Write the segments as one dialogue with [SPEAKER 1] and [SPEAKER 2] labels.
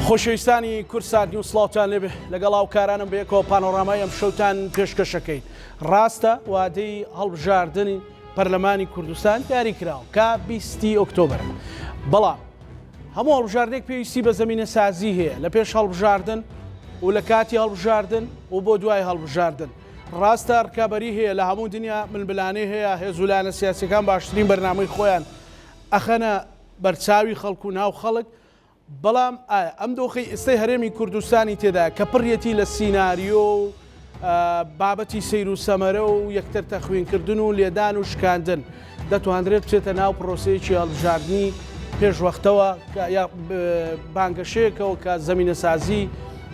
[SPEAKER 1] خۆشەویستانی کورسات نیوز سڵاوتان لێبێ لەگەڵ هاوکارانم بەیەکەوە پانۆرامای ئەم شەوتان پێشکەشەکەین. ڕاستە وادەی هەڵبژاردننی پەرلەمانی کوردستان دیاری کراوە کە 20 ئۆکتۆبر، بەڵام هەموو هەڵبژاردنێک پێویستی بە زەمینە سازی هەیە لە پێش هەڵبژاردن و لە کاتی هەڵبژاردن و بۆ دوای هەڵبژاردن. ڕاستە ڕکابەری هەیە لە هەموو دنیا ململانەی هەیە، هێزولانە سیاسیەکان باشترین بەرنامەی خۆیان ئەخەنە بەرچاوی خەڵک و ناو خەڵک، بەڵام ئەم دۆخی ئێستای هەرێمی کوردستانی تێدا کە پڕیەتی لە سیناریۆ و بابەتی سیر و سەمەرە و یەکتر تەخوینکردن و لێدان و شکاندن دەتوانرێت بچێتە ناو پرۆسەیەکی هەڵبژاردننی پێشوەختەوە یا بانگەشەیەکەوە کە زەمینە سازی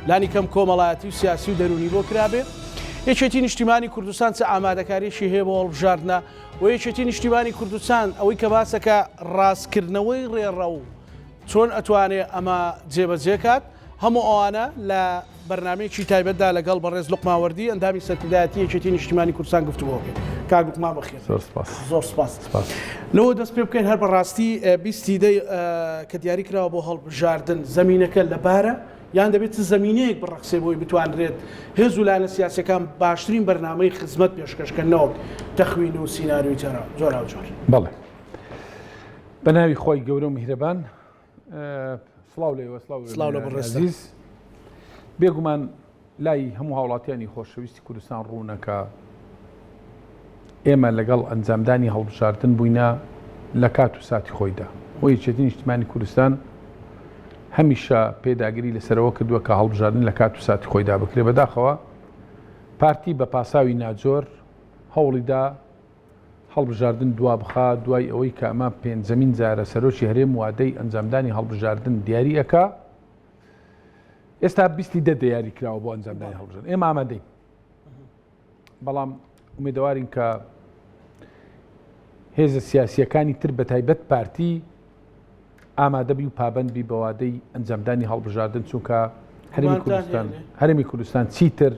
[SPEAKER 1] لانی کەم کۆمەڵایەتی و سیاسی و دەرونی بۆ کرابێ. یەکێتی نیشتیمانی کوردستان چه ئامادەکاریشی هەیە بۆ هەڵبژاردنە و یەکێتی نیشتیمانی کوردستان ئەوەی کە باسەکە ڕاستکردنەوەی ڕێڕە و چۆن ئەتوانێت ئەمە جێبەجێکات. هەموو ئەوانە لە بەرنامەیەکی تایبەتدا لەگەڵ بەڕێز لوقماوەردی ئەندامی سەرکردایەتی یەکێتی نیشتیمانی کوردستان گفتوگۆ بکەین. کاک لوقما بەخێر. زۆر سپاس. لەوە دەست پێ بکەین هەر بەڕاستی 20 دەی کە دیاری کراوە بۆ هەڵبژاردن زەمینەکە لەبارە یان دەبێت زەمینەیەک بڕەخسێ بۆی بتوانرێت هێزولانە سیاسەکان باشترین بەرنامەی خزمەت پێشکەشکردنەوە تەخوین و سیناریۆی جۆرا و جۆر.
[SPEAKER 2] بەڵێ بە ناوی خۆی گەورە و میهرەبان، سڵاو لێوە سڵاو لە بەڕێزیز. بێگومان لای هەموو هاوڵاتیانی خۆشەویستی کوردستان ڕوونەکە ئێمە لەگەڵ ئەنجامدانی هەڵبژاردن بووینە لە کات و ساتی خۆیدا. بۆ یەکێتی نیشتیمانی کوردستان هەمیشە پێداگیری لەسەرەوە کردووە کە هەڵبژاردن لە کات و ساتی خۆیدا بکرێ. بەداخەوە پارتی بە پاساوی ناجۆر هەوڵیدا هەڵبژاردن دوا بخا دوای ئەوەی کە ئەمە پێنجەمین جارە سەرۆکی هەرێم وادەی ئەنجامدانی هەڵبژاردن دیاریەکە. ئێستا 20 دیاری کراوە بۆ ئەنجامدانی هەڵبژاردن. ئێمە ئامادەین، بەڵام ئومێدەوارین کە هێزە سیاسیەکانی تر بە تایبەت پارتی ئامادەبی و پابندبی بە وادەی ئەنجامدانی هەڵبژاردن، چونکە هەرێمی کوردستان چیتر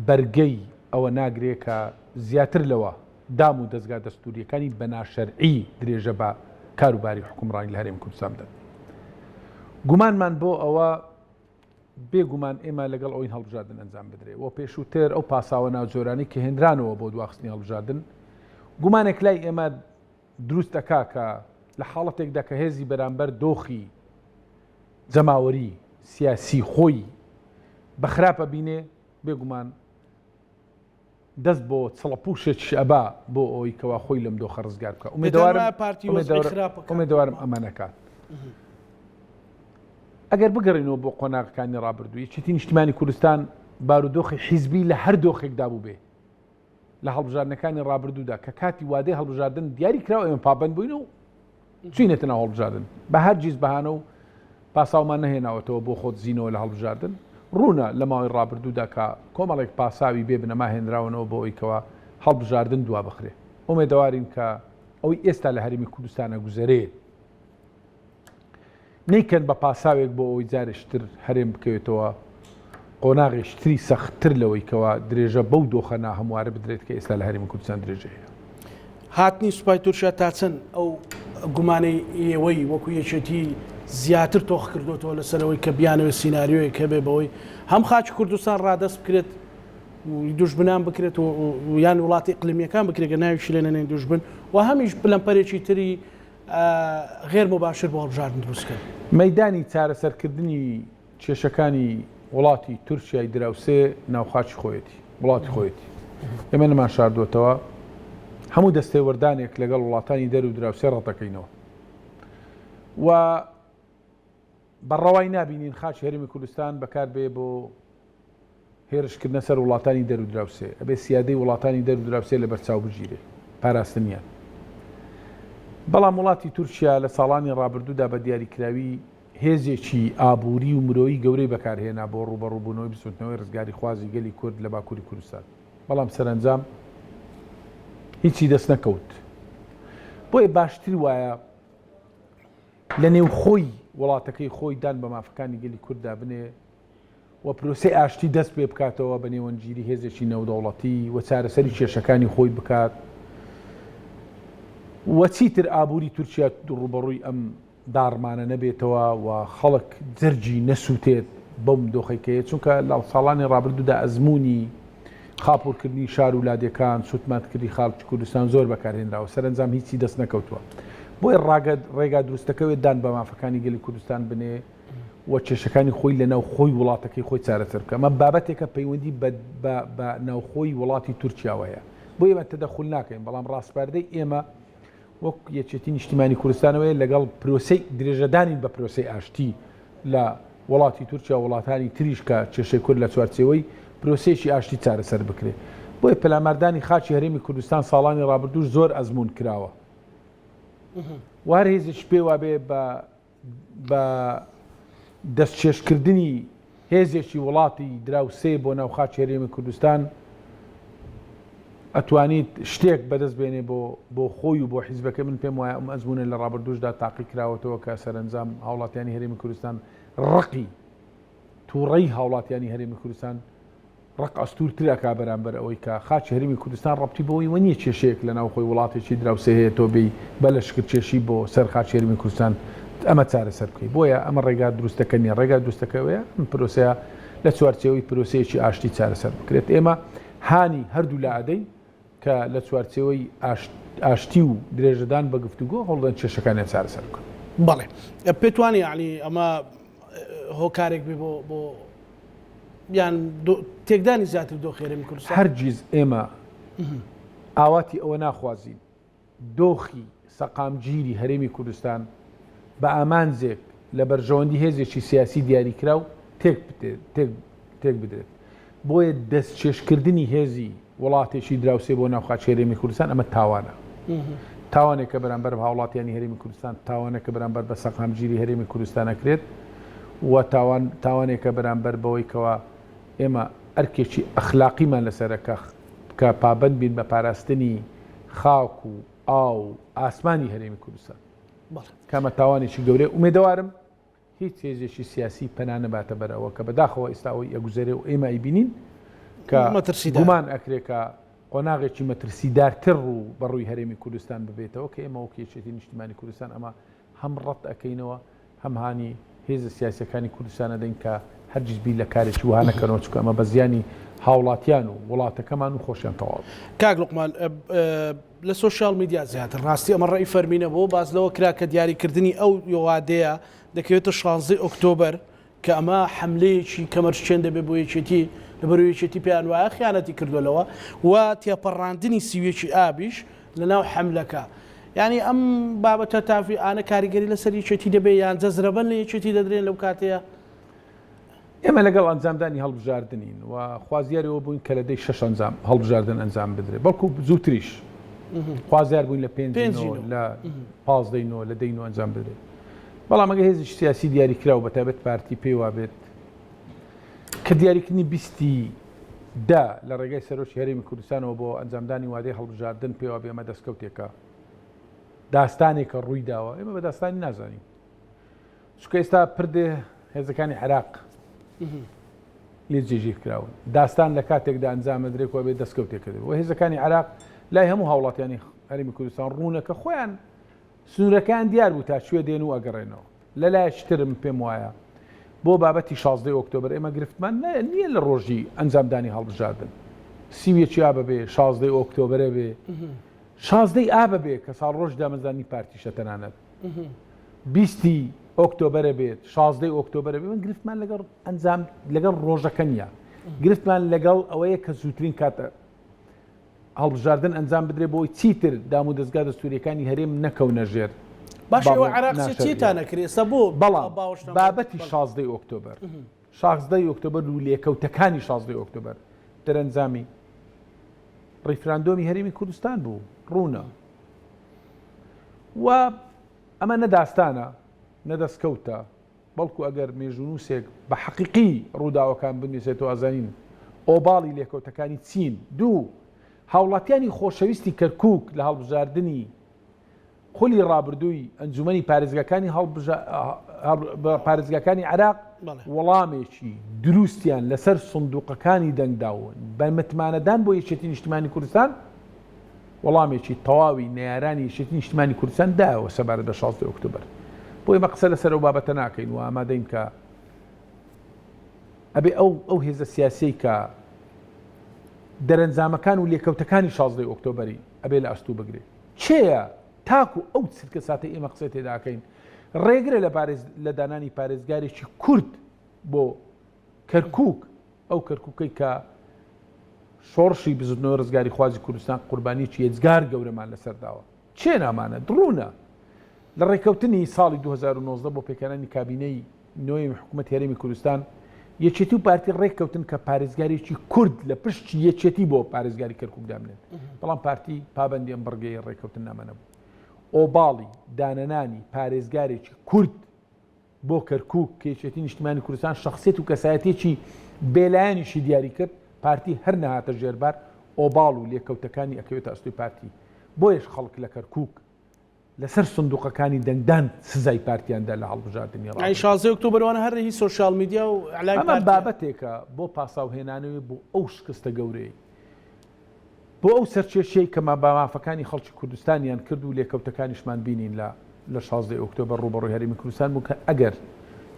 [SPEAKER 2] بەرگەی ئەوە ناگرێت کە زیاتر لەوە دام و دەستگا دەستوریەکانی بەناشەرعی درێژە بە کاروباری حکومڕانی لە هەرێمی کوردستان بدەن. گومانمان بۆ ئەوە بێگومان ئێمە لەگەڵ ئەوین هەڵبژاردن ئەنجام بدرێت و پێشووتر ئەو پاساوە ناوجۆرانی کە هێنرانەوە بۆ دواخستنی هەڵبژاردن گومانێک لای ئێمە دروست دەکا کە لە حاڵەتێکدا کە هێزی بەرامبەر دۆخی جەماوەری سیاسی خۆی بەخراپە بینێ، بێگومان دەست بۆ چڵەپوشێک ئەبا بۆ ئەوەی کەوا خۆی لەم دۆخە ڕزگار بکە. ئومێدەوارم ئەمانەکات. ئەگەر بگەڕینەوە بۆ قۆناغەکانی ڕابردووی، یەکێتی نیشتیمانی کوردستان بارودۆخی حیزبی لە هەر دۆخێکدا بوو بێ لە هەڵبژاردنەکانی ڕابردوودا کە کاتی وادەی هەڵبژاردن دیاری کراوە ئێمە پابند بووین و چینێتە ناو هەڵبژاردن بە هەر جیز بەهانە و پاساومان نەهێناوەتەوە بۆ خۆت زیینەوە لە هەڵبژاردن. ڕوونە لە ماوەی ڕابردوودا کە کۆمەڵێک پاساوی بێ بنەما هێنراونەوە بۆ ئەوەی کەوا هەڵبژاردن دوا بخرێ. ئومێدەوارین کە ئەوەی ئێستا لە هەرێمی کوردستانە گوزەرێ نیکەن بە پاساوێک بۆ ئەوەی جارشتر هەرێم بکەوێتەوە قۆناغێشتری سەختتر لەوەی کەوا درێژە بەو دۆخە ناهەموارە بدرێت کە ئێستا لە هەرێمی کوردستان درێژە هەیە.
[SPEAKER 1] هاتنی سوپای تورکیا تا چەند ئەو گومانەی ئێوەی وەکو یەکێتی زیاتر تۆخ کردوەوە لەسەرەوەی کە بیانەوە سیناریۆیە کە بێ بەوەی هەم خاچی کوردستان ڕادەست بکرێت دوژبنان بکرێت و یان وڵاتی ئیقلیمیەکان بکرێت کە ناویشی لێ نەنێن دوژبن و هەمیش بلەمپەرێکی تری غێر مباشر بۆ هەڵبژاردن دروستکرد.
[SPEAKER 2] مەیدانی چارەسەرکردنی کێشەکانی وڵاتی تورکیای دراوسێ ناوخاچی خۆیەتی وڵاتی خۆیەتی. ئێمە نەمان شاردووەتەوە هەموو دەستەی وەردانێک لەگەڵ وڵاتانی دەر و دراوسێ ڕەتەکەینەوە و بەڕەوای نابینین خاچی هەرێمی کوردستان بەکار بێ بۆ هێرشکردنە سەر وڵاتانی دەر و دراوسێ، ئەبێ سیادەی وڵاتانی دەر و دراوسێ لە بەرچاو بگیرێ پاراستنیان. بەڵام وڵاتی تورکیا لە ساڵانی ڕابردوودا بە دیاریکراوی هێزێکی ئابووری و مرۆیی گەورەی بەکارهێنا بۆ ڕوبەڕووبوونەوەی بسوتنەوەی ڕزگاری خوازی گەلی کورد لە باکووری کوردستان، بەڵام سەرنجام هیچی دەست نەکەوت. بۆیە باشتری وایە لە نێو خۆی وڵاتەکەی خۆی دان بە مافەکانی گەلی کورددا بنێ و پرۆسەی ئاشتی دەست پێ بکاتەوە بە نێوەنگیری هێزێکی نێودەوڵەتی و چارەسەری کێشەکانی خۆی بکات و چیتر ئابووری تورکیا ڕوبەڕووی ئەم داڕمانە نەبێتەوە و خەڵک جەرجی نەسووتێت بەم دۆخەکەیە چونکە لە ساڵانی ڕابردوودا ئەزمموی خاپۆرکردنی شار وولادەکان سوتماتکردی خاڵکی کوردستان زۆر بەکارهێنراوە سەرنجام هیچی دەست نەکەوتووە بۆی ڕێگا دروستەکەوێت دان بە مافەکانی گەلی کوردستان بنێ و کێشەکانی خۆی لە ناو خۆی وڵاتەکەی خۆی چارەسەر بکە ئەمە بابەتێکە پەیوەندی بە ناوخۆی وڵاتی تورکیاوەیە بۆ ئێمە تەدەخول ناکەین بەڵام ڕاستپاردەی ئێمە وەک یەکێتی نیشتیمانی کوردستانەوەی لەگەڵ پرۆسەی درێژەدانین بە پرۆسەی ئاشتی لە وڵاتی تورکیا وڵاتانی تریش کە کێشەی کورد لە چوارچێوەی پرۆسێکی ئاشتی چارەسەر بکرێت بۆیە پەلاماردانی خاچی هەرێمی کوردستان ساڵانی ڕابردوو زۆر ئەزمون کراوە وار هێزش پێ وابێ بە دەستچێشکردنی هێزێکی وڵاتی دراوسێ بۆ ناو خاچی هەرێمی کوردستان ئەتوانیت شتێک بەدەست بێنێ بۆ خۆی و بۆ حیزبەکە من پێم وایە ئەم ئەزمونە لە ڕابردوشدا تاقی کراوەتەوە کە سەرنجام هاوڵاتیانی هەرێمی کوردستان ڕقی تووڕەی هاوڵاتیانی هەرێمی کوردستان ڕق ئەستورترەکا بەرامبەر ئەوەی کە خاچی هەرێمی کوردستان ڕەبتی بەوەی وە نییە کێشەیەک لە ناو خۆی وڵاتێکی دراوسێ هەیە تۆ بێی بە لە شکرچێشی بۆ سەر خاچی هەرێمی کوردستان ئەمە چارەسەر بکەیت بۆیە ئەمە ڕێگا دروستەکە نیە ڕێگا دروستەکەوەیە ئەم پرۆسەیە لە چوارچێوەی پرۆسەیەکی ئاشتی چارەسەر بکرێت ئێمە هانی هەردوو لە ئەدەین کە لە چوارچێوەی ئاشتی و درێژەدان بە گفتوگۆ هەوڵدەن کێشەکانیان چارەسەر بکەن
[SPEAKER 1] بەڵێ پێتوانی یعنی ئەمە هۆکارێک بێ بۆ یان تێکدانی زیاتر دۆخی هەرێمی کوردستان
[SPEAKER 2] هەرگیز ئێمە ئاواتی ئەوە ناخوازین دۆخی سەقامگیری هەرێمی کوردستان بە ئامانزێک لە بەرژەوەندی هێزێکی سیاسی دیاریکرا و تێک بدرێت بۆیە دەستچێشکردنی هێزی وڵاتێکی دراوسێ بۆ ناوخاچی هەرێمی کوردستان ئەمە تاوانە تاوانێکە بەرامبەر هاوڵاتیانی هەرێمی کوردستان تاوانێکە بەرامبەر بە سەقامگیری هەرێمی کوردستان ئەکرێت و تاوانێکە بەرامبەر بەوەی کەوە ئێمە ئەرکێکی ئەخلاقیمان لەسەرەکە کە پابند بین بە پاراستنی خاک و ئاو ئاسمانی هەرێمی کوردستان کامە تاوانێکی گەورەی ئومێدەوارم هیچ هێزێکی سیاسی پەنا نەباتە بەرەوە کە بەداخەوە ئێستاەوەی یەگوزەرێ و ئێمە ئیبینین کە گومان ئەکرێکە قۆناغێکی مەترسیدارتر و بەڕووی هەرێمی کوردستان ببێتەوە کە ئێمە وەکێچێتی نیشتیمانی کوردستان ئەمە هەم ڕەت ئەەکەینەوە هەم هانی هێزە سیاسەکانی کوردستانە دەین کە هەرگیز بی لە کارێکی وهانەکەنەوە چکە ئەمە بە زیانی هاوڵاتیان و وڵاتەکەمان و خۆشیان تەواو
[SPEAKER 1] کاک لوقمان لە سوۆشیال میدیا زیاتر ڕاستی ئەمە ڕێی فەرمینە بۆ باز لەوە کرا کە دیاریکردنی ئەو یۆوادەیە دەکەوێتە 16 ئۆکتۆبەر کە ئەمە حملەیەکی کەمەرچێن دەبێت بۆ یەکێتی لەبەرەوەی یەکێتی پێیان وایە خیانەتی کردووەوە و تێپەڕاندنی سیوێکی ئابیش لە ناو حملەکە یعنی ئەم بابەتە تافی ئانە کاریگەری لەسەر یەکێتی دەبێت یان جەزرەبەن لە یەکێتی دەدرێن لەو کاتەیە
[SPEAKER 2] ئێمە لەگەڵ ئەنجامدانی هەڵبژاردنین و خوازیارەوە بووین کە لە دەی 6 ئەنجام هەڵبژاردن ئەنجام بدرێت بەڵکو زووتریش خوازیار بووین لە 5 لە 15 لە دەین و ئەنجام بدرێت بەڵام ئەگە هێزی سیاسی دیاریکرا و بەتابەت پارتی پێی وابێت کە دیاریکردنی 20 لە ڕێگای سەرۆکی هەرێمی کوردستانەوە بۆ ئەنجامدانی وادەی هەڵبژاردن پێی وابێ ئەمە دەستکەوتێکە داستانێکە ڕووی داوە ئێمە بە داستانی نازانین چونکە ئێستا پردێ هێزەکانی عێراق لێ جێژیر کراون داستان لە کاتێکدا ئەنجام درێکەوە بێت دەستکەوتێکە و هێزەکانی عێراق لای هەموو هاوڵاتیانی هەرێمی کوردستان ڕوونەکە خۆیان سنوورەکان دیار بوو تا کوێ دێن و ئەگەڕێنەوە لە لایەشترم پێم وایە بۆ بابەتی 16 ئۆکتۆبر ئێمە گرفتمان نییە لە ڕۆژی ئەنجامدانی هەڵبژاردن سیوێکی ئابە بێ 16 ئۆکتۆبرە بێ 16 ئابە بێ کە ساڵ ڕۆژ دامەزانی پارتیشە تەنانەت 20 ئۆکتۆبرە بێت 16 ئۆکتۆبرە بێ من گرفتمان لەگەڵ ئەنجام لەگەڵ ڕۆژەکە نیە گرفتمان لەگەڵ ئەوەیە کە زووترین کاتە هەڵبژاردن ئەنجام بدرێ بۆی چیتر دام و دەستگا دەستوریەکانی هەرێم نەکەونە ژێر
[SPEAKER 1] باش ئەوە عێراق چیتان نەکرێسە بۆ
[SPEAKER 2] بەڵام بابەتی 16 ئۆکتۆبر 16 ئۆکتۆبر و لێکەوتەکانی 16 ئۆکتۆبر دەرەنجامی ڕیفراندۆمی هەرێمی کوردستان بوو ڕوونە و ئەمە نەداستانە نەدەستکەوتە بەڵکو ئەگەر مێژونووسێک بە حەقیقی ڕووداوەکان بنووسێتەوە ئازانین ئۆباڵی لێکەوتەکانی چین دوو هاوڵاتیانی خۆشەویستی کەرکووک لە هەڵبژاردننی خولی ڕابردووی ئەنجومەنی پارێزگاکانی عێراق وەڵامێکی دروستیان لەسەر سندوقەکانی دەنگداون بە متمانەدان بۆ یەکێتی نیشتیمانی کوردستان وەڵامێکی تەواوی نەیارانی یەکێتی نیشتیمانی کوردستان دایەوە سەبارەت بە 16 ئۆکتۆبر بۆی مە قسە لەسەر ئەو بابەتە ناکەین و ئامادەین کە ئەبێ ئەو هێزە سیاسی کە دەرەنجامەکان و لێکەوتەکانی 16 ئۆکتۆبری ئەبێ لە ئەستوو بگرێت چێە تاکو ئەو چرکە ساتە ئێمە قسە تێداکەین ڕێگرە لە دانانی پارێزگارێکی کورد بۆ کەرکووک ئەو کەرکووکەی کە شۆڕشی بزنەوە ڕزگاری خوازی کوردستان قوربانیی هێزگار گەورەمان لەسەرداوە چێ نامانە دڕونە لە ڕێکەوتنی ساڵی 2019 بۆ پێکەرانی کابینەی نوێی حکوومەت هێرێمی کوردستان یەکێتی و پارتی ڕێککەوتن کە پارێزگارێکی کورد لە پشتی یەکێتی بۆ پارێزگاری کەرکووک دامنێن بەڵام پارتی پابەندی ئەم بڕگەی ڕێککەوتن نامەنە بوو ئۆباڵی دانەنانی پارێزگارێکی کورد بۆ کەرکووک کێچێتی نیشتیمانی کوردستان شخصیت و کەسایەتێکی بێلایەنیشی دیاری کرد پارتی هەر نەهاتە ژێربار ئۆباڵ و لێکەوتەکانی ئەکەوێتە ئەستوی پارتی بۆیش خەڵک لە کەرکووک لەسەر سندوقەکانی دەنگدان سزای پارتیاندا لە هەڵبژاردننی
[SPEAKER 1] 16 ئۆکتۆبرەوەە هەرهی سوۆشال میدیا و
[SPEAKER 2] ئەمە بابەتێکە بۆ پاساوهێنانەوەی بۆ ئەو شکستە گەورەی بۆ ئەو سەرچێشەی کە بامافەکانی خەڵکی کوردستانیان کرد و لێکەوتەکانیشمان بینین لە 16 ئۆکتۆبر ڕوبەڕووی هەرێمی کوردستان بوو کە ئەگەر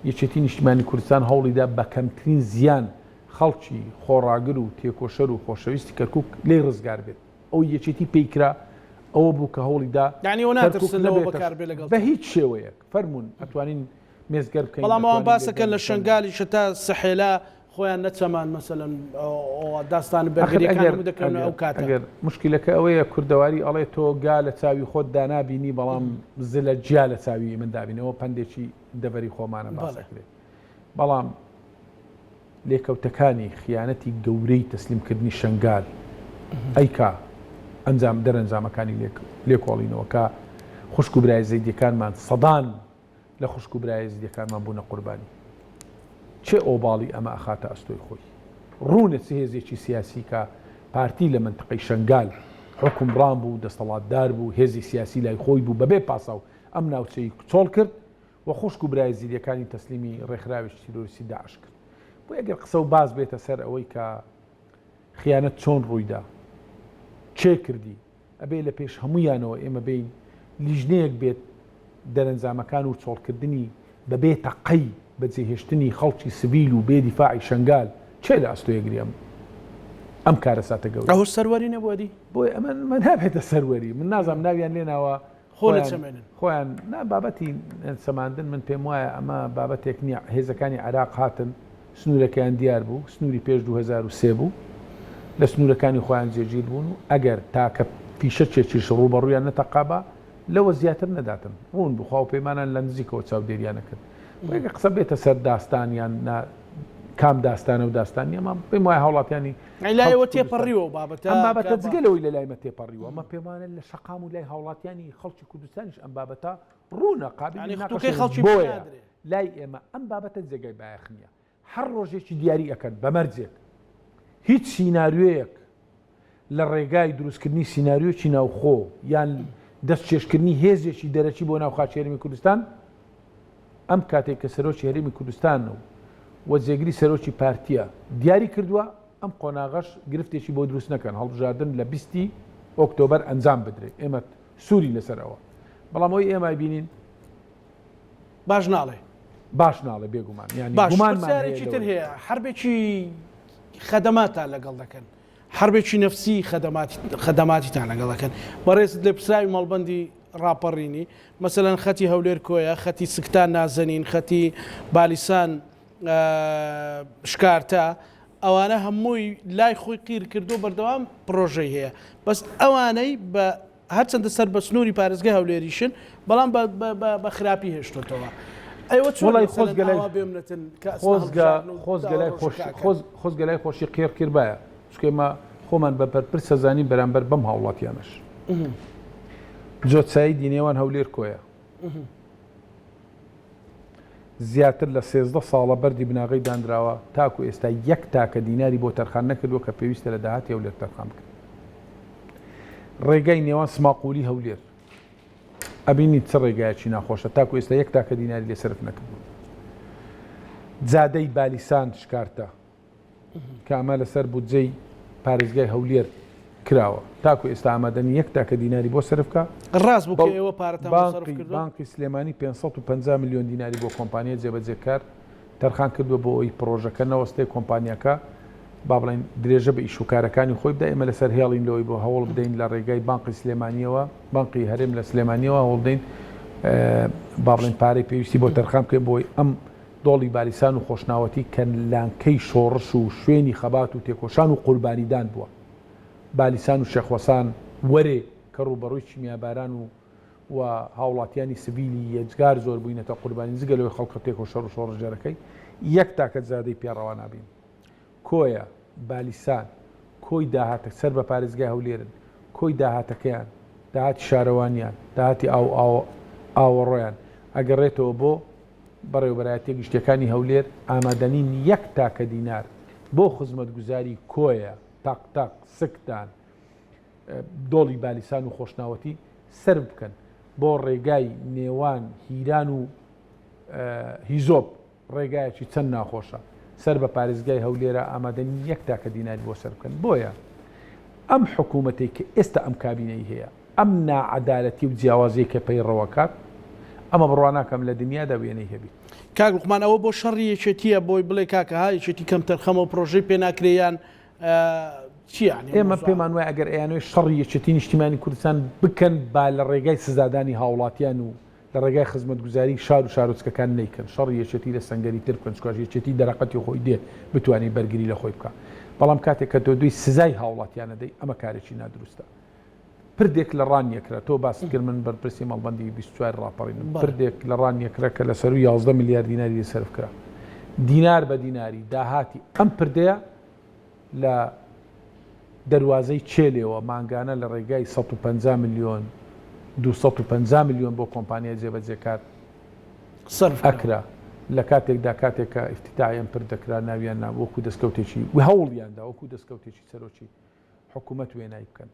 [SPEAKER 2] یەکێتی نیشتیمانی کوردستان هەوڵیدا بە کەمترین زیان خەڵکی خۆڕاگر و تێکۆشەر و خۆشەویستی کەرکووک لێ ڕزگار بێت ئەو یەکێتی پێیکرا ئەوە بوو کە هەوڵیدا بە هیچ شێوەیەک فەرمونون ئەتوانین مێزگەر بکەین
[SPEAKER 1] بەڵام ئەوان باسەکەن لە شنگالی شتا سەحێلا خۆیان نەچەمان مەسەلەن داستان بەرگەریەکان دەکەن ئەو کاتە
[SPEAKER 2] ئەگەر مشکلەکە ئەوەیە کوردەواری ئەڵێ تۆ گا لە چاوی خۆت دانابینی بەڵام زلە جیا لە چاوی من دابینەوە پندێکی دەبەری خۆمانە باسەکرێت بەڵام لێکەوتەکانی خیانەتی گەورەی تەسلیمکردنی شنگال ئەیکا ئەنجام دەرەنجامەکانی لێکۆڵینەوە کە خوشک و برای زەیدیەکانمان سەدان لە خوشک و برای زەیدیەکانمان بوونە قوربانی چێ ئۆباڵی ئەمە ئەخاتە ئەستۆی خۆی ڕوونە چ هێزێکی سیاسی کە پارتی لە منتقەی شنگال حکومڕان بوو دەسەڵاتدار بوو هێزی سیاسی لای خۆی بوو بەبێ پاساو ئەم ناوچەی چۆڵ کرد و خوشک و برای زەیدیەکانی تەسلیمی ڕێکخراوێکی تیرۆریستی داعش کرد بۆ ئەگەر قسە و باز بێتە سەر ئەوەی کە خیانەت چۆن ڕوویدا چێ کردی ئەبێ لە پێش هەمویانەوە ئێمە بین لیژنەیەک بێت دەرەنجامەکان و چۆڵکردنی بەبێ تەقەی بەجێهێشتنی خەڵکی سڤیل و بێ دیفاعی شنگال چێ لە ئەستۆیەگریم ئەم کارە ساتە گەورە
[SPEAKER 1] ئەوە سەروەری نەبووەدی
[SPEAKER 2] بۆی ئەمە من نابێتە سەروەری من نازانم ناویان لێناوە خۆیان بابەتی سەماندن من پێم وایە ئەمە بابەتێک نییە هێزەکانی عێراق هاتن سنوورەکەیان دیار بوو سنووری پێش 2023 بوو لە سنوورەکانی خۆیان جێگیر بوون و ئەگەر تاکە پیشەچێکیش ڕوبەڕوویان نەتەقابە لەوە زیاتر نەداتن ڕوون بخوا و پەیمانان لە نزیکەوە چاودێریان نەکرد ڕێگە قسە بێتە سەر داستانیان کام داستانە و داستانی ئەمە پێم وایە هەوڵاتیانی
[SPEAKER 1] لایەوە تێپەڕیوە بابەتە
[SPEAKER 2] ئەم بابەتە جگەلەوەی لە لایمە تێپەڕیوە ئەمە پێمانە لە شەقام و لای هەوڵاتیانی خەڵکی کوردستانیش ئەم بابەتە ڕوونە قابلی
[SPEAKER 1] خەڵکی
[SPEAKER 2] بۆیە لای ئێمە ئەم بابەتە جێگای بایەخ نییە هەر ڕۆژێکی دیاری ئەەکەن بەمەرجێک هیچ سیناریۆیەک لە ڕێگای دروستکردنی سیناریۆکی ناوخۆ یان دەست چێشکردنی هێزێکی دەرەچی بۆ ناوخاچی هەرێمی کوردستان ئەم کاتێک کە سەرۆکی هەرێمی کوردستان و وەزێگری سەرۆکی پارتیە دیاری کردووە ئەم قۆناغەش گرفتێکی بۆ دروست نەکەن هەڵبژاردن لە 20 ئۆکتۆبەر ئەنجام بدرێت ئێمە سووری لەسەرەوە بەڵام ئەوی ئێمە بینین
[SPEAKER 1] باش ناڵێ
[SPEAKER 2] بێگومان
[SPEAKER 1] یانیمانێکی تر هەیە هەربێکی خەدەماتان لەگەڵ دەکەن هەربێکی نەفسی خەدەماتیتان لەگەڵ دەکەن بەڕێز لە پرساوی مەڵبەندی ڕاپەڕینی مەسەلەن خەتی هەولێر کۆیە خەتی سکتان نازەنین خەتی بالیسان شکارتە ئەوانە هەمووی لای خۆی قیر کردو بەردەوام پرۆژەی هەیە بەس ئەوانەی بە هەرچەندە سەر بە سنووری پارێزگای هەولێریشن بەڵام بە خراپی هێشتۆتەوە
[SPEAKER 2] وڵی خۆزگەلای خۆشی قێر کردبایە چکێمە خۆمان بە پەرپر سەزانی بەرامبەر بەم هاوڵاتیانش جۆچایی دینێوان هەولێر کۆیە زیاتر لە 13 ساڵە بەردی بناغی دانراوە تاکو ئێستا یەک تاکە دیناری بۆ تەرخان نەکردووە کە پێویستە لە داهاتی هەولێر تەرخان بکرد ڕێگای نێوان سماقولی هەولێر ئەبینی چ ڕێگایەکی ناخۆشە تاکو ئێستا یەک تاکە دیناری لێ سرف نەکردووە جادەی بالیسان شکارتە کە ئەمە لەسەر بودجەی پارێزگای هەولێر کراوە تاکو ئێستا ئامادەنی 1 تاکە دیناری بۆ سەرفکە
[SPEAKER 1] ڕاست بوو کە ئێوە پارەتان سەرف کردووە.
[SPEAKER 2] بانکی سلێمانی 550 میلیۆن دیناری بۆ کۆمپانیای جێبەجێکار تەرخان کردووە بۆ ئەوی پرۆژەکە نەوەستەی کۆمپانیەکە با بڵێن درێژە بە ئیشوکارەکانی خۆی بدە ئێمە لەسەر هێڵین لەوەی بۆ هەوڵ بدەین لە ڕێگای بانقی سلێمانیەوە بانقی هەرێم لە سلێمانیەوە هەوڵ بدەین با بڵێن پارەی پێویستی بۆ تەرخان بکەین بۆی ئەم دۆڵی باریسان و خۆشناوەتی کە لانکەی شۆڕش و شوێنی خەبات و تێکۆشان و قوربانیدان بووە بالیسان و شێخوەسان وەرێ کە ڕوبەڕووی چیمیاباران و هاوڵاتیانی سڤیلی یەجگار زۆر بووینەتە قوربانی جگەلەوەی خەڵکە تێکۆشەڕ و شۆڕژێرەکەی 1 تاکە زادەی پێڕەوا نابین کۆیە بالیسان کۆی داهاتە سەر بە پارێزگای هەولێرن کۆی داهاتەکەیان داهاتی شارەوانیان داهاتی ئاوەڕۆیان ئەگەڕێتەوە بۆ بەڕێوەبەرایەتی گشتەکانی هەولێر ئامادەنین 1 تاکە دینار بۆ خزمەتگوزاری کۆیە تاق سکتان دۆڵی بالیسان و خۆشناوەتی سەر بکەن بۆ ڕێگای نێوان هیران و هیزۆب ڕێگایەکی چەند ناخۆشە سەر بە پارێزگای هەولێرە ئامادەنی 1 تاکە دیناری بۆ سەر بکەن بۆیە ئەم حکوومەتێک کە ئێستا ئەم کابینەی هەیە ئەم نائەدالەتی و جیاوازەیە کە پەیڕەوەکات ئەمە بڕواناکەم لە دنیادا وێنەی هەبی
[SPEAKER 1] کاک لوقمان ئەوە بۆ شەڕی یەکێتیە بۆی بڵێ کاکە ها یەکێتی کەم تەرخەمە و پرۆژەی پێ ناکرێیان چیانی
[SPEAKER 2] ئێمە پێمان وایە ئەگەر ئەیانوێ شەڕی یەکێتی نیشتیمانی کوردستان بکەن با لە ڕێگای سزادانی هاوڵاتیان و لە ڕێگای خزمەتگوزاری شار و شارۆچکەکان نیکەن شەڕی یەکێتی لە سەنگەری تر بکەن چکار یەکێتی دەرەقەتی خۆی دێ بتوانێت بەرگری لە خۆی بکە بەڵام کاتێک کە تۆ دوی سزای هاوڵاتیانە دەی ئەمە کارێکی نادروستە پردێک لە ڕانیەکرا تۆ باسی کرد من بەرپرسی مەڵبەندی 24 ڕاپەڕین پردێک لە ڕانیەکرا کە لە سەر 11 میلیارد دیناری سەرف کرا دینار بە دیناری داهاتی ئەم پردەیە لە دەواازەی چێلێەوە ماگانە لە ڕێگای 150 میلیۆن 250 میلیۆن بۆ کۆمپانیای جێبەجێکار
[SPEAKER 1] سەرف
[SPEAKER 2] ئەکرا لە کاتێکدا کاتێکە ئیفتتاحیان پردەکرا ناویان وەکو دەستکەوتێکی و هەوڵیاندا وەکو دەستکەوتێکی سەرۆکی حکوومەت وێنایی بکەن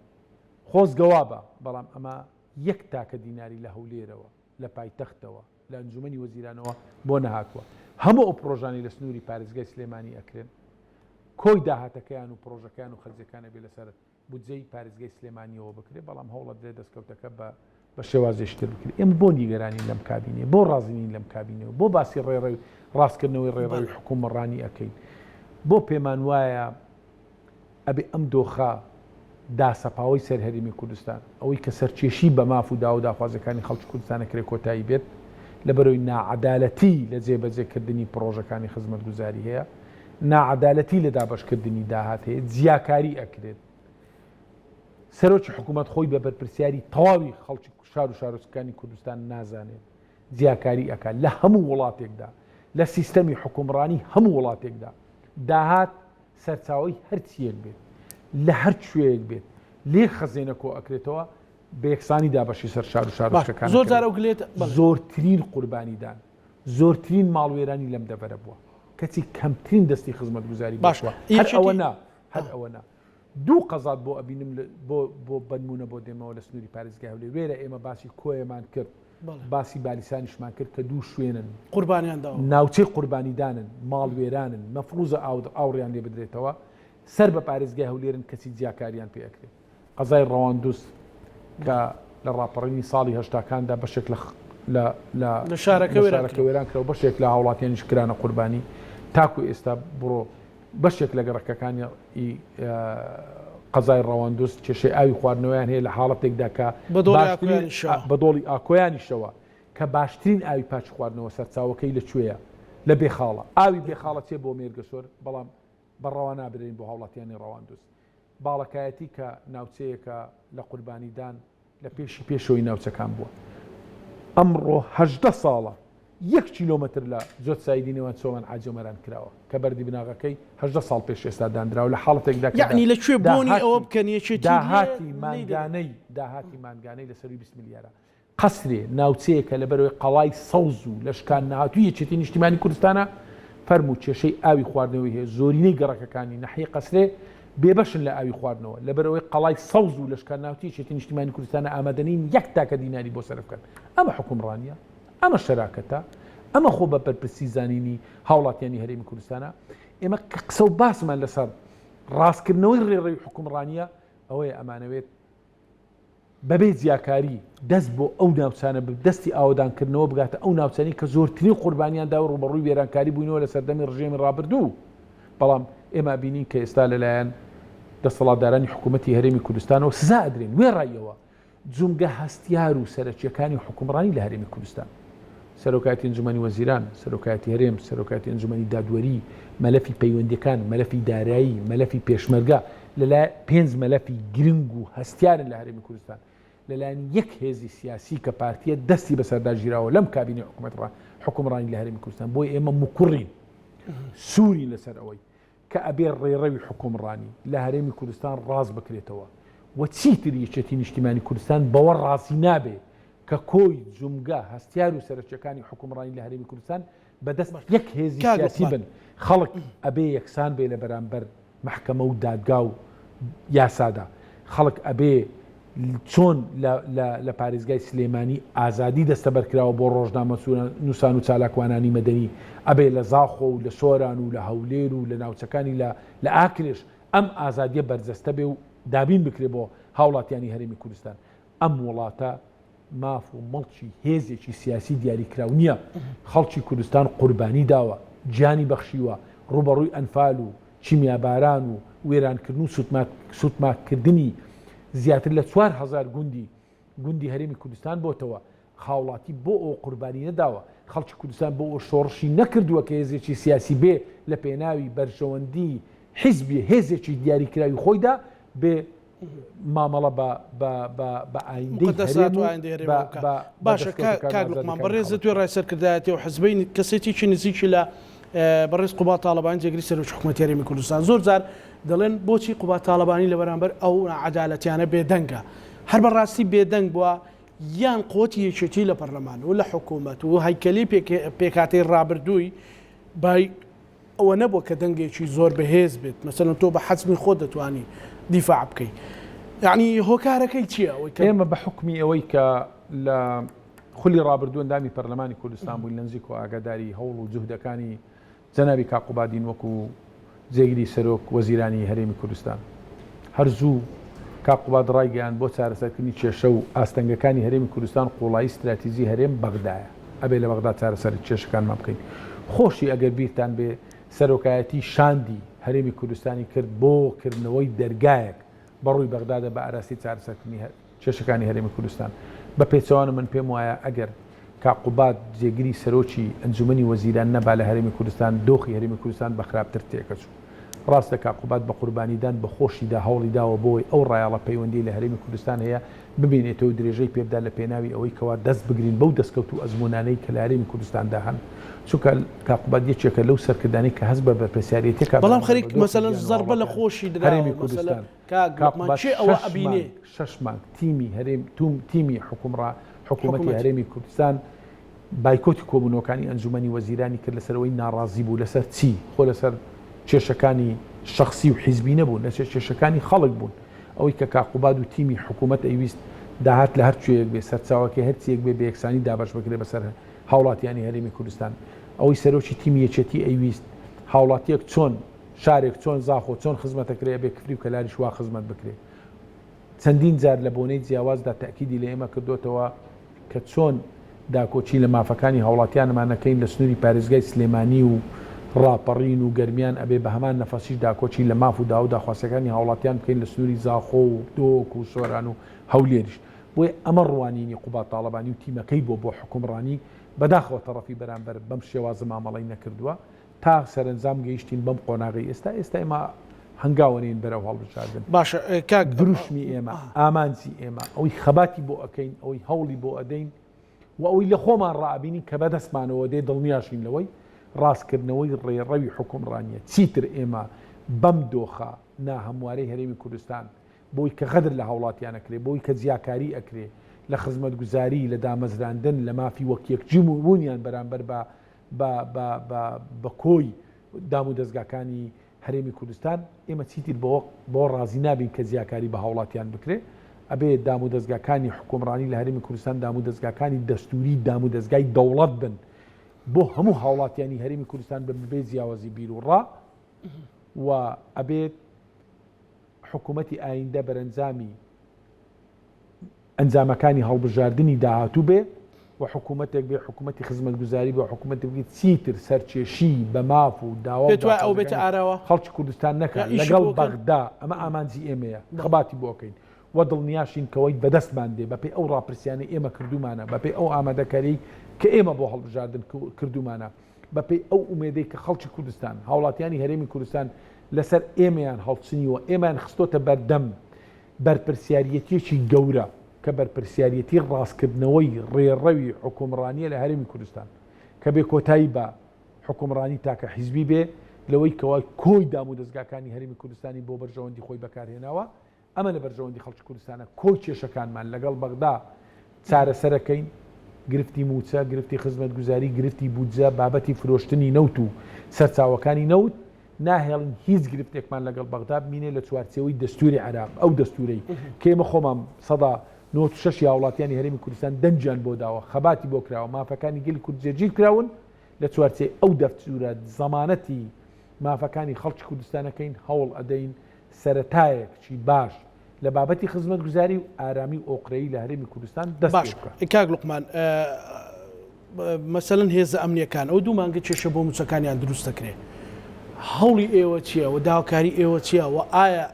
[SPEAKER 2] خۆزگەوا بە بەڵام ئەمە 1 تاکە دیناری لە هەولێرەوە لە پایتەختەوە لە ئەنجومەنی وەزیرانەوە بۆ نەهاتووە هەموو ئەو پرۆژانی لە سنووری پارێزگای سلێمانی ئەکرێن کۆی داهاتەکەیان و پرۆژەکان و خەرجەکانە بێ لەسەر بودجەی پارێزگای سلێمانیەوە بکرێت بەڵام هەوڵە درێ دەستکەوتەکە بە شێوازێشتر بکرێت ئێمە بۆ نیگەرانی لەم کابینێ بۆ ڕازینین لەم کابینەوە بۆ باسی ڕێڕەوی ڕاستکردنەوەی ڕێڕەوی حکوومەڕانی ئەەکەین بۆ پێمان وایە ئەبێ ئەم دۆخە داسەپاوەی سەرهەرێمی کوردستان ئەوەی کە سەرچێشی بە ماف و دا و داخوازەکانی خەڵکی کوردستانەکرێ کۆتایی بێت لەبەرەوەی نائەدالەتی لە جێبەجێکردنی پرۆژەکانی خزمەتگوزاری هەیە نائەدالەتی لە دابەشکردنی داهات هەیە جیاکاری ئەکرێت سەرۆکی حکوومەت خۆی بە بەرپرسیاری تەواوی خەڵکی شار و شارۆچکانی کوردستان نازانێت جیاکاری ئەکات لە هەموو وڵاتێکدا لە سیستەمی حکومڕانی هەموو وڵاتێکدا داهات سەرچاوی هەرچیەک بێت لە هەر شوێیەک بێت لێ خەزێنە کۆ ئەکرێتەوە بە یەکسانی دابەشی سەر شار و شارۆچکەکان
[SPEAKER 1] زۆر جارە وگلێت
[SPEAKER 2] زۆرترین قوربانیدان زۆرترین ماڵوێرانی لەم دەبەرە بووە کەچی کەمترین دەستی خزمەتگوزاری باشوە هەر ئەوە نا دوو قەزات بۆ ئەبینم بۆ بنمونە بۆ دێمەوە لە سنووری پارێزگای هەولێر وێرە ئێمە باسی کۆیەمان کرد باسی بالیسانیشمان کرد کە دوو شوێنن
[SPEAKER 1] قوربانیاندا
[SPEAKER 2] ناوچەی قوربانیدانن ماڵوێرانن مەفروزە ئاوڕیان لێ بدرێتەوە سەر بە پارێزگای هەولێرن کەسی جیاکاریان پێ ئەکرێت قەزای ڕەواندوست کە لە ڕاپەڕینی ساڵی هەشتاکاندا بەشێک لە شارەکە وێران کرا و بەشێک لە هاوڵاتیانیش کرانە قوربانی تاکو ئێستا بڕۆ بەشێک لە گەڕەکەەکانی قەزای ڕەواندوست کێشەی ئاوی خواردنەوەیان هەیە لە حاڵەتێکدا کە بە دۆڵی ئاکۆیانیشەوە کە باشترین ئاوی پاچ خواردنەوە سەرچاوەکەی لەکوێیە لە بێخاڵە ئاوی بێخاڵە چێ بۆ مێرگەسۆر بەڵام بەڕەوا نابرین بۆ هاوڵاتیانی ڕەواندوست باڵەکایەتی کە ناوچەیەکە لە قوربانیدان لە پێشەوەی ناوچەکان بووە ئەمڕۆ 18 ساڵە 1 کیلۆمەتر لە جۆت سایدی نێوان چۆمان ئاجۆمەران کراوە کە بەردی بناغەکەی 18 ساڵ پێش ئێستا دانراوە لە حاڵەتێکدا
[SPEAKER 1] یعنی لەکوێ بۆنی ئەوە بکەن یەکێتی
[SPEAKER 2] داهاتی مانگانەی لەسەر 20 میلیارە قەسرێ ناوچەیەکە لەبەرەوەی قەڵای سەوز و لەشکان نهاتووی یەکێتی نیشتیمانی کوردستانە فەرموو کێشەی ئاوی خواردنەوەی هەیە زۆرینەی گەڕەکەەکانی نەحیە قەسرێ بێبەشن لە ئاوی خواردنەوە لەبەرەوەی قەڵای سەوز و لەشکان ناوتی یەکێتی نیشتیمانی کوردستانە ئامادەنین 1 تاکە دیناری بۆ سەرف بکەن ئەمە حکومڕانیە ئەمە شەراکەتە ئەمە خۆ بە بەرپرسی زانینی هاوڵاتیانی هەرێمی کوردستانە ئێمە قسە و باسمان لەسەر ڕاستکردنەوەی ڕێڕەوی حکومڕانیە ئەوەیە ئەمانەوێت بەبێ زیاکاری دەست بۆ ئەو ناوچانە دەستی ئاوادانکردنەوە بگاتە ئەو ناوچانی کە زۆرترین قوربانیاندا و ڕوبەڕووی وێرانکاری بووینەوە لە سەردەمی ڕژێمی ڕابردوو. بەڵام ئێمە بینین کە ئێستا لەلایەن دەسەڵاتدارانی حکوومەتی هەرێمی کوردستانەوە سزا ئەدرێن وێڕایەوە جومگە هەستیار و سەرچیەکانی حکومڕانی لە هەرێمی کوردستان، سەرۆکاتی ئەنجومەنی وەزیران، سەرۆکاتی هەرێم، سەرۆکاتی ئەنجومەنی دادوەری، مەلەفی پەیوەندیەکان، مەلەفی دارایی، مەلەفی پێشمەرگە، لەلای 5 مەلەفی گرنگ و هەستیارن لە هەرێمی کوردستان لەلایەن یەک هێزی سیاسی کە پارتیە دەستی بەسەرداگیراوە لەم کابینی حکومڕانی لە هەرێمی کوردستان. بۆی ئێمە مکوڕین سوورین لەسەر ئەوەی کە ئەبێ ڕێڕەوی حکومڕانی لە هەرێمی کوردستان ڕاست بکرێتەوە و چیتر یەکێتی نیشتیمانی کوردستان بەوە ڕاستی نابێ کە کۆی جومگە هەستیار و سەرچیەکانی حکومڕانی لە هەرێمی کوردستان بەدەست یەک هێزی سیاسی بن. خەڵک ئەبێ یەکسان بێ لە بەرامبەر محکەمە و دادگا و یاسادا. خەڵک ئەبێ چۆن لە پارێزگای سلێمانی ئازادی دەستە بەرکراوە بۆ ڕۆژنامە نووسان و چالاکوانانی مەدەنی، ئەبێ لە زاخۆ و لە سۆران و لە هەولێر و لە ناوچەکانی لە ئاکرێش ئەم ئازادیە بەرجەستە بێ و دابین بکرێ بۆ هاوڵاتیانی هەرێمی کوردستان. ئەم وڵاتە ماف و مەڵکی هێزێکی سیاسی دیاریکراو نییە. خەڵکی کوردستان قوربانی داوە، گیانی بەخشیوە، ڕوبەڕووی ئەنفال و چیمیاباران و وێرانکردن و سوتماکردنی زیاتر لە 4,000 گوندی هەرێمی کوردستان بۆتەوە. خاوڵاتی بۆ ئەو قوربانی نەداوە. خەڵکی کوردستان بۆ ئەو شۆڕشی نەکردووە کە هێزێکی سیاسی بێ لە پێناوی بەرژەوەندی حیزبی هێزێکی دیاریکراوی خۆیدا بێ مامەڵە بە ئایندەی
[SPEAKER 1] باشە. کاک لوقمان بەڕێزە توێ ڕایسەرکردایەتی و حزبەی کەسێتیی نزیکی لە بەڕێز قوبا تاالبانی جێگری سەرۆکی حکوومەتی هەرێمی کوردستان زۆر جار دەڵێن بۆچی قوبا تاالبانی لە بەرامبەر ئەو عەدالەتیانە بێدەنگە. هەر بەڕاستی بێدەنگ بووە یان قوتی یەکێتی لە پەرلەمان و لە حکوومەت و هەیکەلی پێکاتەی ڕابردووی بای ئەوە نەبووە کە دەنگێکی زۆر بەهێز بێت مەسەلەن تۆ بە حەزمی خۆ دەتوانی دیفاع بکەیت. یعنی هۆکارەکەی چییە؟
[SPEAKER 2] ئێمە بە حکمی ئەوەی کە لە خولی ڕابردوو ئەندامی پەرلەمانی کوردستان بووین لە نزیک و ئاگاداری هەوڵ و جوهدەکانی جەنابی کاقوبادین وەکو جێگیری سەرۆک وەزیرانی هەرێمی کوردستان هەرزوو کاقوباد ڕایگەیان بۆ چارەسەرکردنی کێشە و ئاستەنگەکانی هەرێمی کوردستان قوڵایی استراتیژی هەرێم بەغدایە. ئەبێ لە بەغدا چارەسەر کێشەکانمان بکەین. خۆشی ئەگەر بیرتان بێ سەرۆکایەتی شاندی هەرێمی کوردستانی کرد بۆ کردنەوەی دەرگایەک بەڕووی بەغدادا بە ئاراستی چارەسەرکردنی کێشەکانی هەرێمی کوردستان. بە پێچەوانە من پێم وایە ئەگەر کاقوباد جێگیری سەرۆکی ئەنجومەنی وەزیران نەبا لە هەرێمی کوردستان دۆخی هەرێمی کوردستان بە خراپتر تێکەچوو. ڕاستە کاقوباد بە قوربانیدان بە خۆشیدا هەوڵی داوە بۆی ئەو ڕایاڵە پەیوەندی لە هەرێمی کوردستان هەیە ببینێتەوە درێژەی پێبدا لە پێناوی ئەوەی کەوا دەست بگرین بەو دەستکەوت و ئەزمونانەی کە لە هەرێمی کوردستاندا هەن. چونکە کاقوباد یەکێکە لەو سەرکردانەی کە هەست بە بەرپرسیارەتێکە.
[SPEAKER 1] بەڵام خەریک مەسەلەن زەربە لە خۆشی هەرێمی کوردستان ئەوە ئەبینێ
[SPEAKER 2] 6 مانگ تیمی هەرێم تیمی حکوومەتی هەرێمی کوردستان بایکۆتی کۆبوونەوەکانی ئەنجومەنی وەزیرانی کرد لەسەرەوەی ناڕازی بوو لەسەر چی خۆ لەسەر کێشەکانی شخصی و حیزبی نەبوون لەسەر کێشەکانی خەڵک بوون. ئەوەی کە کاقوباد و تیمی حکوومەت ئەویست داهات لە هەرچێک بێ سەرچاوەکە هەرچیەک بێ بە یەکسانی دابش بکرێ بەسەر هاوڵاتیانی هەرێمی کوردستان. ئەوەی سەرۆکی تیمی یەکێتی ئەویست هاوڵاتیەک چۆن شارێک چۆن زاخۆ چۆن خزمەتەکرێ بێ کفری و کەلاری شوا خزمەت بکرێ. چەندین جار لە بۆنەی جیاوازدا تاکیدی لە ئێمە کردوتەوە کە چۆن داکۆچی لە مافەکانی هاوڵاتیانمانەکەین لە سنووری پارێزگای سلێمانی و ڕاپەڕین و گەرمیان ئەبێ بە هەمان نەفەسیش داکۆچی لە ماف و داو داخواسەکانی هاوڵاتیان بکەین لە سنووری زاخۆ و دۆک و سۆران و هەولێریش. بۆیە ئەمە ڕوانینی قوبا تاالبانی و تیمەکەی بۆ حکومڕانی بەداخەوە تەڕەفی بەرامبەر بەم شێوازە مامەڵی نەکردووە تا سەرنجام گەیشتین بەم قۆناغی ئێستا ئێمە هەنگاوەنین بەرەو هەڵبژاردن.
[SPEAKER 1] باشە کاک
[SPEAKER 2] دروشمی ئێمە ئامانجی ئێمە ئەوەی خەباتی بۆ ئەەکەین ئەوەی هەوڵی بۆ ئەدەین و ئەوەی لە خۆمان ڕابینین کە بەدەستمانەوە دێ دڵنیاشین لەوەی ڕاستکردنەوەی ڕێڕەوی حکومڕانیە چیتر ئێمە بەم دۆخە ناهەموارەی هەرێمی کوردستان بۆی کە غەدر لە هاوڵاتیانەکرێ بۆی کە جیاکاری ئەکرێ لە خزمەت گوزاری لە دامەزراندن لە مافی وەک یەکجیبوونیان بەرامبەر بە کۆی دام و دەستگاکانی هەرێمی کوردستان ئێمە چیتر بۆ ڕازی نابین کە جیاکاری بە هاوڵاتیان بکرێ. ئەبێ دام و دەستگاکانی حکومڕانی لە هەرێمی کوردستان دام و دەستگاکانی دەستوری دام و دەستگای دەوڵەت بن بۆ هەموو هاوڵاتیانی هەرێمی کوردستان بە بێ جیاوازی بیر و ڕا و ئەبێت حکوومەتی ئایندە بەرەنجامی ئەنجامەکانی هەڵبژاردننی داهاتوو بێ و حکوومەتێک بێ حکوومەتی خزمەتگوزاری بە حکوومەتی بگیت چیتر سەرچێشی بە ماف و داوا
[SPEAKER 1] ئەو بێتە ئاراوە
[SPEAKER 2] خەڵکی کوردستان نەکات لەگەڵ بەغدا ئەمە ئامانجی ئێمەیە خەباتی بۆکەین و دڵنیاشین کەوەی بەدەستمان دێ بەپێی ئەو ڕاپرسیانە ئێمە کردومانە بەپێی ئەو ئامادەکاری کە ئێمە بۆ هەڵبژاردن کردومانە بەپێی ئەو ئومێدەی کە خەڵکی کوردستان هاوڵاتیانی هەرێمی کوردستان لەسەر ئێمەیان هەڵچنیوە ئێمان خستۆتە بەردەم بەرپرسیارەتێکی گەورە کە بەرپرسیارەتی ڕاستکردنەوەی ڕێڕەوی حکومڕانیە لە هەرێمی کوردستان کە بێ کۆتایی بە حکومڕانی تاکە حیزبی بێ لەوەی کەوا کۆی دام و دەستگاکانی هەرێمی کوردستانی بۆ بەرژەوەندی خۆی بەکارهێناوە ئەمە لە بەرژەوەندی خەڵکی کوردستانە کۆ کێشەکانمان لەگەڵ بەغدا چارەسەرەکەین گرفتی موچە گرفتی خزمەتگوزاری گرفتی بودجە بابەتی فرۆشتنی نەوت و سەرچاوەکانی نەوت ناهێڵن هیچ گرفتێکمان لەگەڵ بەغدا بینێ لە چوارچەوەی دەستوری عراق ئەو دەستورەی کێمە خۆمان سەدا 96 وڵاتیانی هەرێمی کوردستان دەنجیان بۆ داوە خەباتی بۆ کراوە مافەکانی گەلی کورد جێگیر کراون لە چوارچێ ئەو دەستورە زەمانەتی مافەکانی خەڵکی کوردستانەکەین هەوڵ ئەدەین سەرەتایەکی باش لە بابەتی خزمەتگوزاری و ئارامی ئۆقرەیی لە هەرێمی کوردستان دەست بکات.
[SPEAKER 1] کاک لوقمان مەسەلەن هێزە ئەمنیەکان ئەو دوو مانگە کێشە بۆ موچەکانیان دروست دەکرێت هەوڵی ئێوە چییە و داواکاری ئێوە چییە و ئایا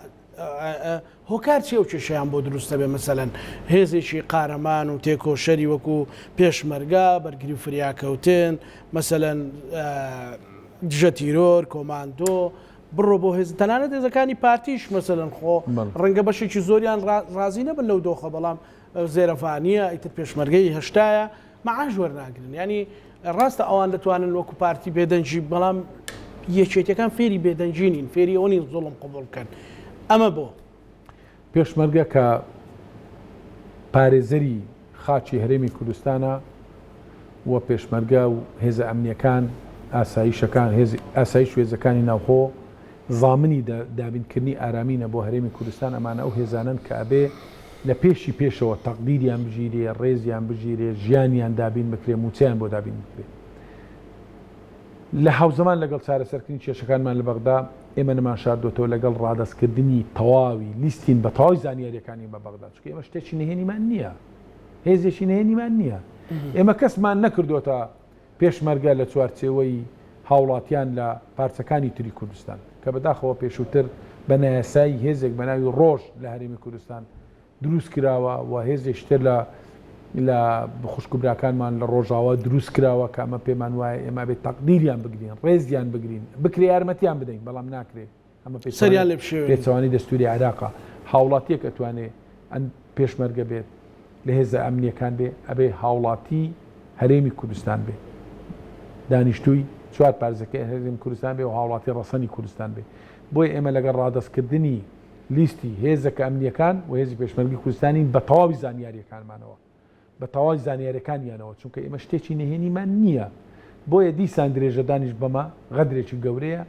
[SPEAKER 1] هۆکار چیە و کێشەیان بۆ دروستە بێ مەسەلەن هێزێکی قارەمان و تێکۆشەری وەکو پێشمەرگا بەرگری و فریاکەوتن مەسەلەن دژە تیرۆر کۆماندۆ بڕۆ بۆ هێز تەنانەت هێزەکانی پارتیش مەسەلەن خۆ ڕەنگە بەشێکی زۆریان ڕازی نەبن لەو دۆخە بەڵام زێرەفانیە ئیتر پێشمەرگەی هەشتایە مەعاش وەرناگرن ینی ڕاستە ئەوان دەتوانن وەکو پارتی بێدەنجی بەڵام یەکێتەکان فێری بێدەنجینین فێری ئەوەنی زوڵم قبول بکەن ئەمە بۆ
[SPEAKER 2] پێشمەرگە کە پارێزەری خاچی هەرێمی کوردستانە و پێشمەرگە و هێزە ئەمنیەکان ئاسایشەکان ئاسایش وێزەکانی ناوخۆ زامنی دابینکردنی ئارامینە بۆ هەرێمی کوردستان ئەمانە ئەو هێزانن کە ئەبێ لە پێشی پێشەوە تەقدیریان بژیرێ ڕێزیان بژیرێ ژیانیان دابین بکرێ موچیان بۆ دابین بکرێ لە هاوزەمان لەگەڵ چارەسەرکردنی کێشەکانمان لە بەغدا ئێمە نەمان شاردۆتەوە لەگەڵ ڕادەستکردنی تەواوی لیستین بە تەواوی زانیاریەکانی بە بەغدا چکە ئێمە شتێکی نهێنیمان نییە هێزێکی نهێنیمان نییە ئێمە کەسمان نەکردوتە پێشمەرگە لە چوارچێوەی هاوڵاتیان لە پارچەکانی تری کوردستان کە بەداخەوە پێشووتر بە نایاسایی هێزێک بە ناوی ڕۆژ لە هەرێمی کوردستان دروست کراوە و هێزێکتر لە خوشکبراکانمان لە ڕۆژاوە دروست کراوە کە ئەمە پێمان وایە ئێمە بێت تەقدیریان بگرین ڕێزیان بگرین بکرێ یارمەتیان بدەین بەڵام ناکرێت ئەمە پێچوانی دەستوری عراقا هاوڵاتیەک ئەتوانێت ئەم پێشمەرگە بێت لە هێزە ئەمنیەکان بێ ئەبێ هاوڵاتی هەرێمی کوردستان بێ دانیشتووی چوار پارێزەکەی هەرێمی کوردستان بێ و هاوڵاتی ڕەسەنی کوردستان بێ بۆیە ئێمە لەگەڵ ڕادەستکردنی لیستی هێزەکە ئەمنیەکان و هێزی پێشمەرگی کوردستانی بە تەواوی زانیاریەکانمانەوە بە تەواوی زانیاریەکانیانەوە چونکە ئێمە شتێکی نهێنیمان نییە بۆیە دیسان درێژە دانیش بەمە غەدرێکی گەورەیە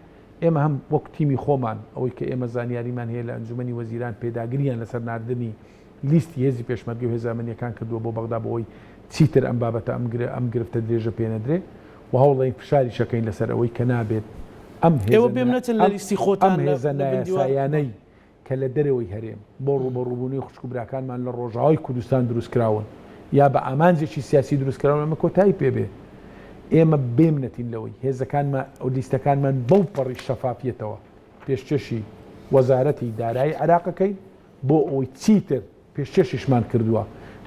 [SPEAKER 2] ئێمە هەم وەک تیمی خۆمان ئەوەی کە ئێمە زانیاریمان هەیە لە ئەنجومەنی وەزیران پێداگریان لەسەر ناردنی لیستی هێزی پێشمەرگی و هێزە ئەمنیەکان کردووە بۆ بەغدا بۆەوەی چیتر ئەم بابەتە ئەم گرفتە درێژە پێنەدرێ و هەوڵی فشاری شەکەین لەسەر ئەوەی کە نابێت ئەم هێزە نایاسایانەی کە لە دەرەوەی هەرێم بۆ ڕوبەڕووبوونی خوشکبراکانمان لە ڕۆژاوای کوردستان دروست کراون یا بە ئامانجێکی سیاسی دروستکراون ئەمە کۆتایی پێبێ ئێمە بێمنەتین لەوەی هێزەکانمان ئەو لیستەکانمان بەو پەڕی شەفافیەتەوە پێشکەشی وەزارەتی دارایی عراقەکەی بۆ ئەوی چیتر پێشکەشیشمان کردووە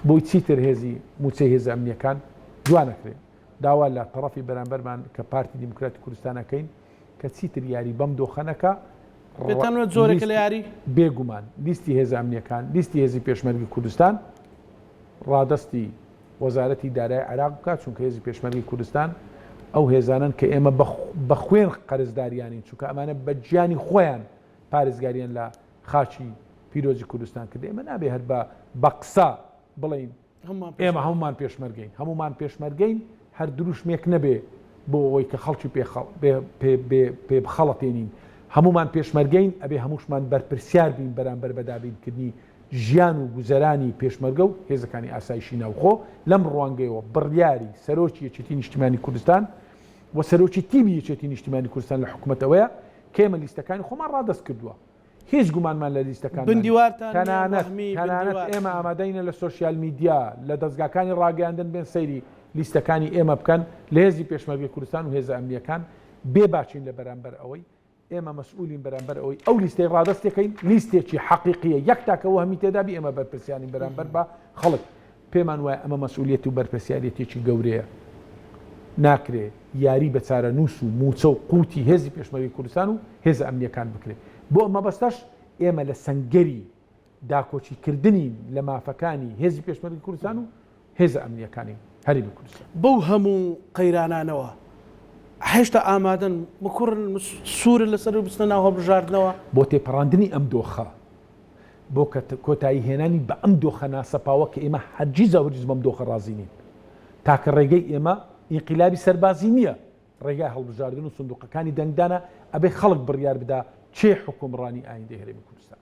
[SPEAKER 2] بۆی چیتر هێزی موچەی هێزە ئەمنیەکان دوانەکرێت داوا لە تەڕەفی بەرامبەرمان کە پارتی دیموکراتی کوردستانەکەین کە چیتر یاری بەم دۆخەنەکە
[SPEAKER 1] بێتەنوێت زۆرێکە لە یاری
[SPEAKER 2] بێگومان لیستی هێزە ئەمنیەکان لیستی هێزی پێشمەرگی کوردستان ڕادستی وەزارەتی دارایی عراق بکات چونکە هێزی پێشمەرگی کوردستان ئەو هێزانن کە ئێمە بە خوێن قەرزداریانین چونکە ئەمانە بە گیانی خۆیان پارێزگاریان لە خاچی پیرۆزی کوردستان کرد ئێمە نابێ هەر بە قسە بڵین ئێمە هەمومان پێشمەرگەین هەمومان پێشمەرگەین هەر دروشمێک نەبێ بۆ ئەوەی کە خەڵکی پێ بخەڵەتێنین هەمومان پێشمەرگەین ئەبێ هەمووشمان بەرپرسیار بین بەرامبەر بەدابینکردنی ژیان و گوزەرانی پێشمەرگە و هێزەکانی ئاسایشی ناوخۆ لەم ڕوانگەیەوە بڕیاری سەرۆکی یەکێتی نیشتیمانی کوردستان و سەرۆکی تیمی یەکێتی نیشتیمانی کوردستان لە حکوومەتەوەیە کە ئێمە لیستەکانی خۆمان ڕادەست کردووە هیچ گومانمان لە لیستەکان
[SPEAKER 1] بندیوارتان
[SPEAKER 2] تەنانەت ئێمە ئامادەینە لە سوسیال میدیا لە دەستگاکانی ڕاگەاندن بێن سەیری لیستەکانی ئێمە بکەن لە هێزی پێشمەرگی کوردستان و هێزە ئەمنیەکان بێ باچین لە بەرامبەر ئەوەی ئێمە مەسئولین بەرامبەر ئەوەی ئەو لیستەی ڕادەستەکەین لیستێکی حەقیقیە یەک تاکەەوە هەمی تێدابی ئێمە بەرپرسیانی بەرامبەر بە خەڵک پێمان وایە ئەمە مەسئولیەت و بەرپرسیارەتێکی گەورەیە ناکرێ یاری بە چارە نووس و موچە و قوتی هێزی پێشمەرگی کوردستان و هێزە ئەمنیەکان بکرێت بۆ ئەمە بەستەش ئێمە لە سەنگەری داکۆچیکردنی لە مافەکانی هێزی پێشمەرگی کوردستان و هێزە ئەمنیەکانی هەرێمی کوردستان
[SPEAKER 1] بەو هەموو قەیرانانەوە هێشتا ئامادەن بکوڕن سوورن لەسەر بستنە ناو هەڵبژاردنەوە
[SPEAKER 2] بۆ تێپەڕاندنی ئەم دۆخە بۆ کۆتایی هێنانی بە ئەم دۆخە ناسەپاوە کە ئێمە هەرگیز هەرگیز بەم دۆخە رازی نین تاکە ڕێگەی ئێمە ئینقیلابی سەربازی نییە ڕێگای هەڵبژاردن و سندوقەکانی دەنگدانە ئەبێ خەڵک بڕیار بدا چێ حکومڕانی ئایندەی هەرێمی کوردستان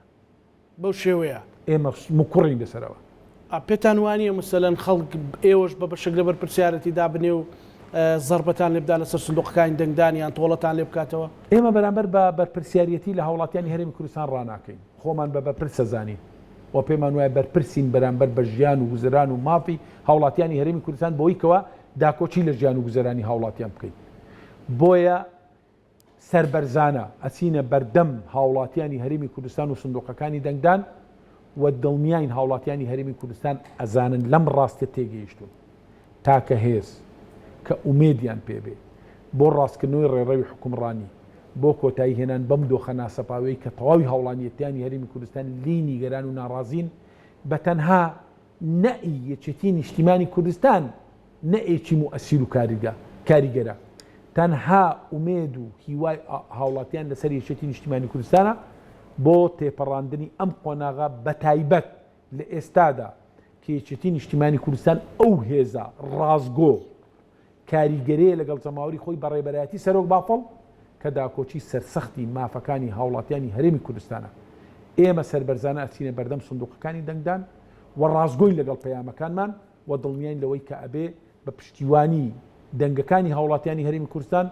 [SPEAKER 1] بەو شێوەیە
[SPEAKER 2] ئێمە مکوڕین لەسەرەوە
[SPEAKER 1] پێتان وانییە مەسەلەن خەڵک ئێوەش بە بەشێک لە بەرپرسیارەتی دابنێ و زەربەتان لێ بدان لەسەر سندوقەکانی دەنگدانیان تۆڵەتان لێ بکاتەوە
[SPEAKER 2] ئێمە بەرامبەر بە بەرپرسیارەتی لە هاوڵاتیانی هەرێمی کوردستان ڕناکەین خۆمان بە بەرپرسە زانین و پێمان وایە بەرپرسین بەرامبەر بە ژیان و گوزەران و مافی هاوڵاتیانی هەرێمی کوردستان بۆی کەوە داکۆچی لە ژیان و گوزەرانی هاوڵاتیان بکەین بۆیە سەربەرزانە ئەچینە بەردەم هاوڵاتیانی هەرێمی کوردستان و سندوقەکانی دەنگدان و دڵنیاین هاوڵاتیانی هەرێمی کوردستان ئەزانن لەم ڕاستە تێگەیشتون تاکە هێز کە ئومێدیان پێبێ بۆ ڕاستکردنەوەی ڕێڕەوی حکومڕانی بۆ کۆتایی هێنان بەم دۆخە ناسەپاوەی کە تەواوی هاوڵانیەتیانی هەرێمی کوردستان لینی گەران و ناڕازین بە تەنها نەئی یەکێتی نیشتیمانی کوردستان نەئێکی موئەسیر و کاریگەرە تەنها ئومێد و هیوای هاوڵاتیان لەسەر یەکێتی نیشتیمانی کوردستانە بۆ تێپەڕاندنی ئەم قۆناغا بە تایبەت لە ئێستادا کە یەکێتی نیشتیمانی کوردستان ئەو هێزە ڕازگۆ کاریگەرەیە لەگەڵ جەماوەری خۆی بەڕێبەرایەتی سەرۆک باپەڵ کە داکۆچی سەرسەختی مافەکانی هاوڵاتیانی هەرێمی کوردستانە ئێمە سەربەرزانە ئەچینە بەردەم سندوقەکانی دەنگدان و ڕازگۆین لەگەڵ پەیامەکانمان و دڵنیاین لەوەی کە ئەبێ بە پشتیوانی دەنگەکانی هاوڵاتیانی هەرێمی کوردستان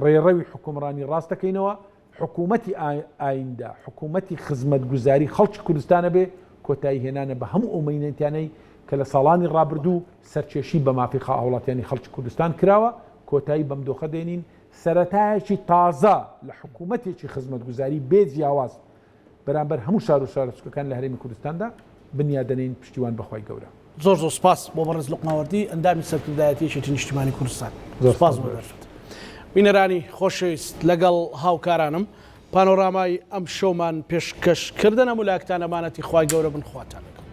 [SPEAKER 2] ڕێڕەوی حکومڕانی ڕاستەکەینەوە حکوومەتی ئایندا حکوومەتی خزمەتگوزاری خەڵکی کوردستانە بێ کۆتایی هێنانە بە هەموو ئەومەینەتیانەی کە لە ساڵانی ڕابردوو سەرچێشی بە مافی هاوڵاتیانی خەڵکی کوردستان کراوە کۆتایی بەم دۆخە دێنین سەرەتایەکی تازە لە حکوومەتێکی خزمەتگوزاری بێ جیاواز بەرامبەر هەموو شار و شارچکەکان لە هەرێمی کوردستاندا بنیادەنین پشتیوان بەخوای گەورە
[SPEAKER 1] زۆر سپاس بۆ بەڕێز لوقماوەردی ئەندامی سەرکردایەتی یەکێتی نیشتیمانی کوردستان سپاس بۆ دەرفەت بینەرانی خۆشەویست لەگەڵ هاوکارانم پانۆرامای ئەم شەومان پێشکەشکردنە مولایەکتانەمانەتی خوای گەورە بن خواتان لەگەڵ